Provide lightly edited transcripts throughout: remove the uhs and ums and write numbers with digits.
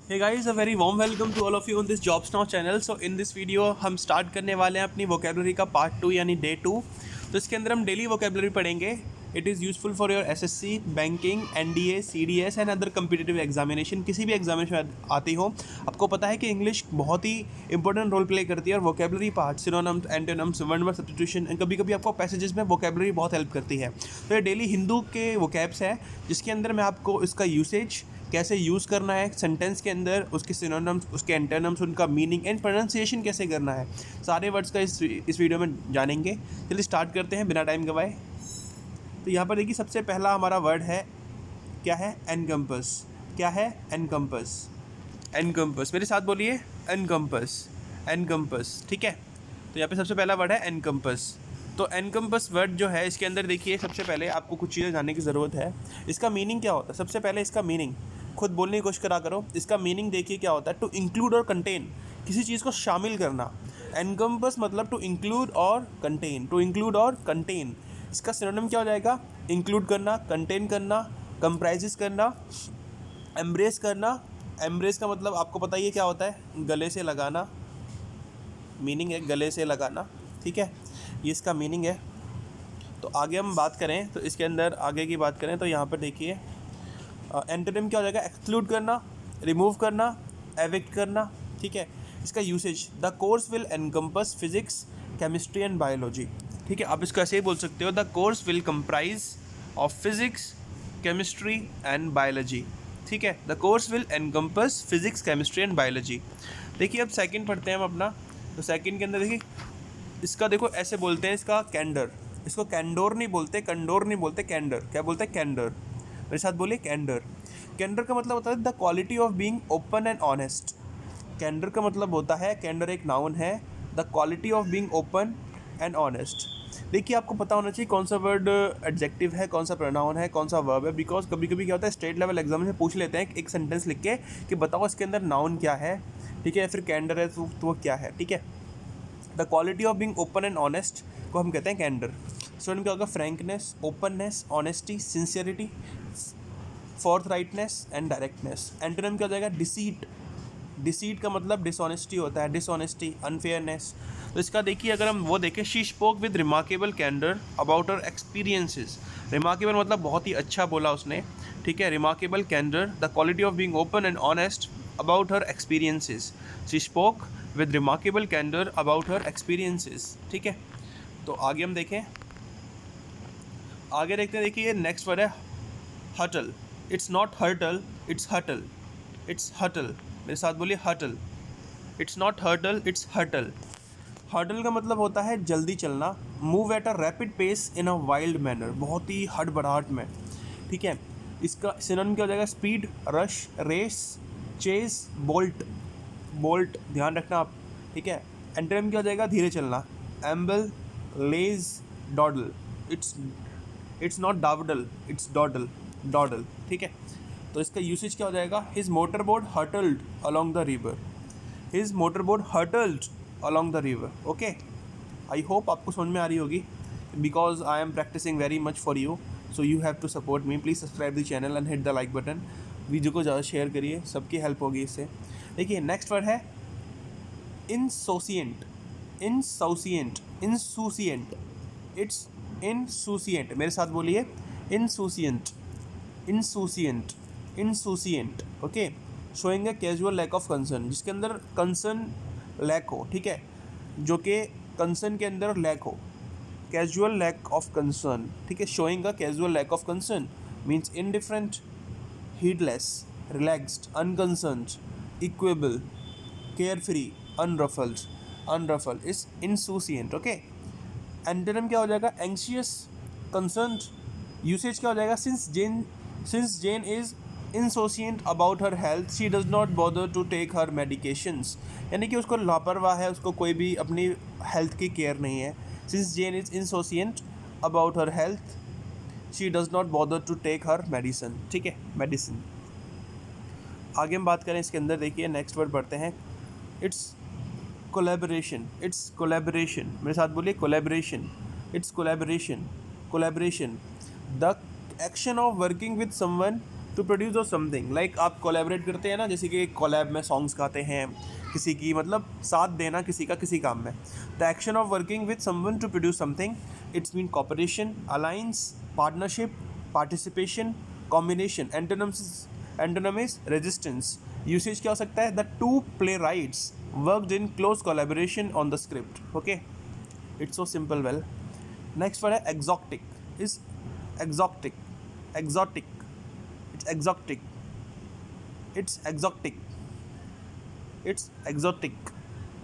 Hey guys, a very warm welcome to all of you on this Jobs Now channel. So in this video हम start करने वाले हैं अपनी vocabulary का part 2 यानी day 2। तो इसके अंदर हम डेली वोकेबलरी पढ़ेंगे। It is useful for your SSC, banking, NDA, CDS and other competitive examination. किसी भी एग्जामिनेशन आती हो, आपको पता है कि इंग्लिश बहुत ही इंपॉर्टेंट रोल प्ले करती है और vocabulary part, synonyms, antonyms, one word substitution and कभी कभी आपको पैसेजेस में वोकेबलरी बहुत हेल्प करती है। तो ये डेली हिंदू के वोकैब्स है जिसके अंदर मैं आपको इसका यूसेज कैसे यूज़ करना है सेंटेंस के अंदर, उसके सिनोनिम्स, उसके एंटोनिम्स, उनका मीनिंग एंड प्रोनाउंसिएशन कैसे करना है, सारे वर्ड्स का इस वीडियो में जानेंगे। चलिए स्टार्ट करते हैं बिना टाइम गवाए। तो यहाँ पर देखिए सबसे पहला हमारा वर्ड है, क्या है? एनकम्पस। क्या है? एनकम्पस। एनकम्पस, मेरे साथ बोलिए, एनकम्पस। एनकम्पस, ठीक है। तो यहाँ पे सबसे पहला वर्ड है एनकम्पस। तो एनकम्पस वर्ड जो है इसके अंदर देखिए सबसे पहले आपको कुछ चीज़ें जानने की ज़रूरत है। इसका मीनिंग क्या होता है? सबसे पहले इसका मीनिंग खुद बोलने की कोशिश करा करो। इसका मीनिंग देखिए क्या होता है। टू इंक्लूड और कंटेन, किसी चीज़ को शामिल करना। एनकम्पस मतलब टू इंक्लूड और कंटेन। टू इंक्लूड और कंटेन, इसका सिनोनिम क्या हो जाएगा? इंक्लूड करना, कंटेन करना, कंप्राइजेस करना, एम्ब्रेस करना। एम्ब्रेस का मतलब आपको पता ही है क्या होता है, गले से लगाना। मीनिंग है गले से लगाना, ठीक है, ये इसका मीनिंग है। तो आगे हम बात करें तो इसके अंदर आगे की बात करें तो यहाँ पर देखिए एंटोनिम क्या हो जाएगा? एक्सक्लूड करना, रिमूव करना, एविक्ट करना, ठीक है। इसका usage, the course will encompass physics, chemistry and biology, ठीक है। आप इसको ऐसे ही बोल सकते हो, the course will comprise of physics, chemistry and biology, ठीक है। The course will encompass physics, chemistry and biology. देखिए अब सेकंड पढ़ते हैं हम अपना। तो सेकंड के अंदर देखिए इसका देखो ऐसे बोलते हैं, इसका कैंडर। इसको कैंडोर नहीं बोलते, कंडोर नहीं बोलते, कैंडर। क्या बोलते हैं? कैंडर। मेरे साथ बोलिए, कैंडर। कैंडर का मतलब होता है the quality of being open and honest. Candour का मतलब होता है, कैंडर एक नाउन है, the quality of being open and honest. देखिए आपको पता होना चाहिए कौन सा वर्ड एडजेक्टिव है, कौन सा प्रोनाउन है, कौन सा वर्ब है। बिकॉज कभी कभी क्या होता है, स्टेट लेवल एग्जाम में पूछ लेते हैं एक सेंटेंस लिख के कि बताओ इसके अंदर नाउन क्या है, ठीक है, फिर कैंडर है तो वो क्या है, ठीक है। The quality of being open and honest को हम कहते हैं कैंडर। स्टूडेंट क्या होगा? Frankness, openness, honesty, sincerity, forthrightness and directness. Antonym क्या हो जाएगा? डिसीट। डिसीट का मतलब डिसऑनेस्टी होता है, डिसऑनेस्टी, अनफेयरनेस। तो इसका देखिए अगर हम वो देखें, she spoke with remarkable candour about her experiences. Remarkable मतलब बहुत ही अच्छा बोला उसने, ठीक है। Remarkable candour, the quality of being open and honest about her experiences. She spoke with remarkable candour about her experiences, ठीक है। तो आगे हम देखें, आगे देखते हैं। देखिए नेक्स्ट वर्ड है hurtle. It's not hurtle, it's hurtle. It's hurtle, मेरे साथ बोलिए, hurtle. It's not hurtle, it's hurtle. Hurtle का मतलब होता है जल्दी चलना, move at a rapid pace in a wild manner, बहुत ही हड़बड़ाहट में, ठीक है। इसका सिनोनिम क्या हो जाएगा? Speed, rush, race, chase, bolt. Bolt ध्यान रखना आप, ठीक है। एंटोनिम क्या हो जाएगा? धीरे चलना, amble, laze, dawdle. It's not dawdle, it's dawdle. Dawdle, ठीक है। तो इसका यूसेज क्या हो जाएगा? His motor boat hurtled along the river. His motor boat hurtled along the river, okay. I hope आपको समझ में आ रही होगी, because I am practising very much for you, so you have to support me. Please subscribe the channel and hit the like button. Video को ज़्यादा share करिए, सबकी हेल्प होगी इससे। देखिए नेक्स्ट वर्ड है इंसोसिएंट। इंसोसिएंट, इंसूसिएंट। इट्स इंसूसिएंट, मेरे साथ बोलिए, insouciant. Insouciant, insouciant, okay. Showing a casual lack of concern, जिसके अंदर कंसर्न लैक हो, ठीक है, जो कि कंसर्न के अंदर लैक हो। कैजुअल लैक ऑफ कंसर्न, ठीक है। Showing a casual lack of concern means indifferent, heedless, relaxed, unconcerned, equable, carefree, unruffled. Unruffled is insouciant, okay. Antonym क्या हो जाएगा? Anxious, concerned. यूसेज क्या हो जाएगा? Since Jane is insouciant about her health, she does not bother to take her medications। यानी कि उसको लापरवाह है, उसको कोई भी अपनी हेल्थ की केयर नहीं है। Since Jane is insouciant about her health, she does not bother to take her medicine, ठीक है, मेडिसिन। आगे हम बात करें इसके अंदर, देखिए नेक्स्ट वर्ड पढ़ते हैं। It's collaboration. इट्स कोलैबोरेशन, मेरे साथ बोलिए, collaboration. It's collaboration, collaboration, the action of working with someone to produce of something, like आप कोलैबोरेट करते हैं ना, जैसे कि कोलैब में सॉन्ग्स गाते हैं किसी की, मतलब साथ देना किसी का किसी काम में. The action of working with someone to produce something, it's mean cooperation, alliance, partnership, participation, combination. Antonyms resistance. Usage क्या हो सकता है? The two playwrights worked in close collaboration on the script. Okay, it's so simple. Well, next word है exotic. Is exotic, exotic, it's exotic, it's exotic, it's exotic.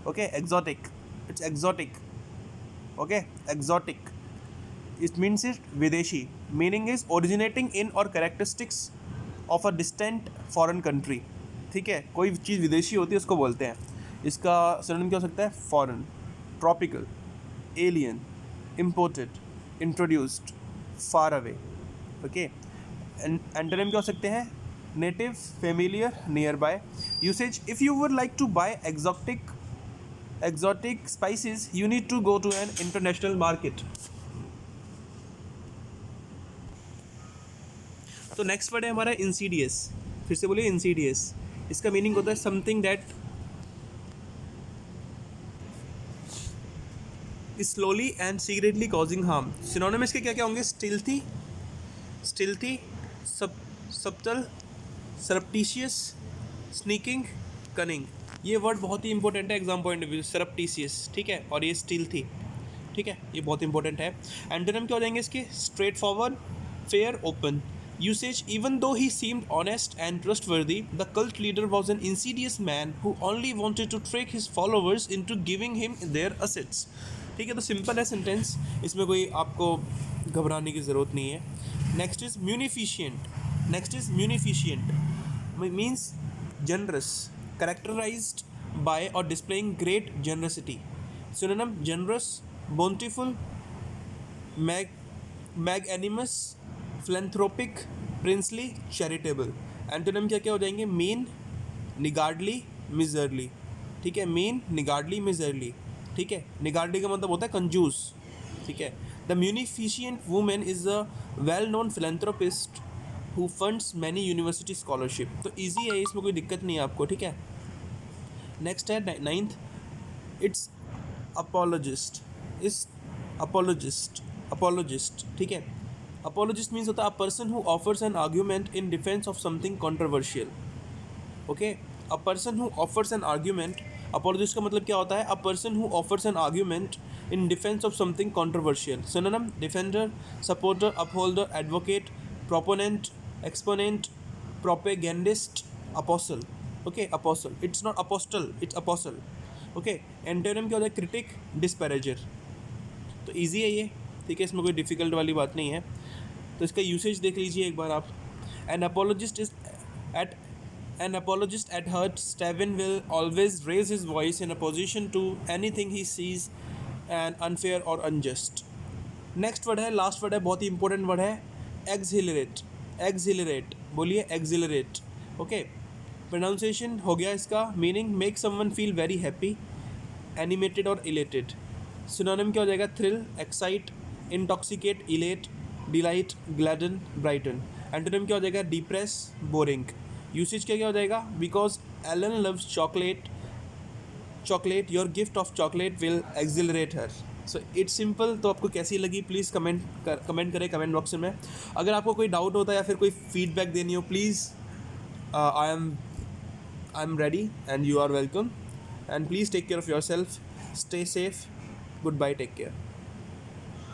Okay, exotic, it's exotic. Okay, exotic, it means it videshi, meaning is originating in or characteristics of a distant foreign country. ठीक है, कोई चीज़ विदेशी होती है उसको बोलते हैं. इसका सिनोनिम क्या हो सकता है? Foreign, tropical, alien, imported, introduced, far away. Okay, antonym क्या हो सकते हैं? Native, familiar, nearby. Usage, if you would like to buy exotic spices you need to go to an international market. तो next word है हमारा Insidious. फिर से बोलिए इंसीडियस. इसका मीनिंग होता है something that slowly and secretly causing harm. Synonym इसके क्या क्या होंगे? स्टिल्थी, सबटल, सरप्टिशियस, स्नीकिंग, कनिंग. ये वर्ड बहुत ही इंपॉर्टेंट है एग्जाम पॉइंट ऑफ व्यू. सरप्टिशियस, ठीक है, और ये स्टिल्थी, ठीक है, ये बहुत इंपॉर्टेंट है. एंटोनिम क्या हो जाएंगे इसके? Straightforward, fair, open. Usage, even though he seemed honest and trustworthy, the cult leader was an insidious man who only wanted to trick his followers into giving him their assets. ठीक है, तो simple है sentence, इसमें कोई आपको घबराने की ज़रूरत नहीं है. Next is munificent. Means generous, characterized by or displaying great generosity. Synonym, generous, bountiful, magnanimous, philanthropic, princely, charitable. Antonym क्या क्या हो जाएंगे? mean, niggardly, miserly. ठीक है, mean, niggardly, miserly. ठीक है, niggardly का मतलब होता है कंजूस. ठीक है, the munificent woman is a well-known philanthropist who funds many university scholarship. तो easy है, इसमें कोई दिक्कत नहीं है आपको. ठीक है, नेक्स्ट है नाइन्थ, इट्स अपोलॉजिस्ट. अपोलॉजिस्ट, ठीक है. अपोलॉजिस्ट मीन्स होता है a person who offers an argument in defence of something controversial. Okay, a person who offers an argument. Apologist का मतलब क्या होता है? A person who offers an argument in defence of something controversial. Synonym, defender, supporter, upholder, advocate, proponent, exponent, propagandist, apostle. Okay, apostle, it's not apostle, it's apostle. Okay, antonym क्या होता है? Critic, disparager. तो easy है ये, ठीक है, इसमें कोई डिफ़िकल्ट वाली बात नहीं है. तो इसका यूसेज देख लीजिए एक बार आप. An apologist at heart Steven will always raise his voice in opposition to anything he sees and unfair और अनजस्ट. नेक्स्ट वर्ड है, लास्ट वर्ड है, बहुत ही इंपॉर्टेंट वर्ड है, एक्सिलरेट. बोलिए एक्सिलरेट. ओके, प्रोनाउंसिएशन हो गया इसका. Meaning, make someone feel very happy, animated और इलेटेड. सिनोनिम क्या हो जाएगा? Thrill, excite, intoxicate, elate, delight, gladden, brighten. Antonym क्या हो जाएगा? Depress, boring. यूसेज क्या क्या हो जाएगा? Because Ellen loves chocolate your gift of chocolate will accelerate her. So it's simple. तो आपको कैसी लगी प्लीज़ कमेंट करें कमेंट बॉक्स में. अगर आपको कोई डाउट होता है या फिर कोई फीडबैक देनी हो, please I'm ready and you are welcome. And please take care of yourself. Stay safe. Goodbye. Take care.